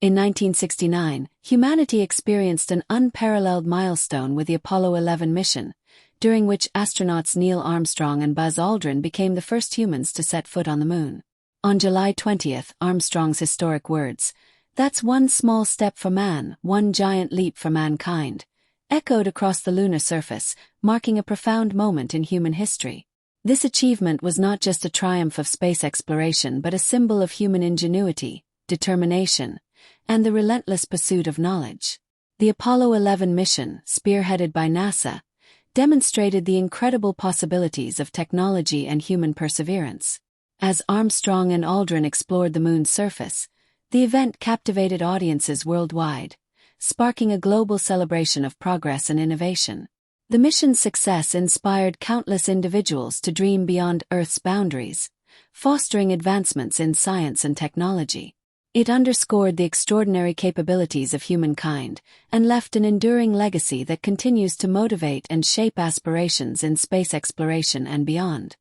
In 1969, humanity experienced an unparalleled milestone with the Apollo 11 mission, during which astronauts Neil Armstrong and Buzz Aldrin became the first humans to set foot on the moon. On July 20, Armstrong's historic words, "That's one small step for man, one giant leap for mankind," echoed across the lunar surface, marking a profound moment in human history. This achievement was not just a triumph of space exploration but a symbol of human ingenuity, determination, and the relentless pursuit of knowledge. The Apollo 11 mission, spearheaded by NASA, demonstrated the incredible possibilities of technology and human perseverance. As Armstrong and Aldrin explored the moon's surface, the event captivated audiences worldwide, sparking a global celebration of progress and innovation. The mission's success inspired countless individuals to dream beyond Earth's boundaries, fostering advancements in science and technology. It underscored the extraordinary capabilities of humankind and left an enduring legacy that continues to motivate and shape aspirations in space exploration and beyond.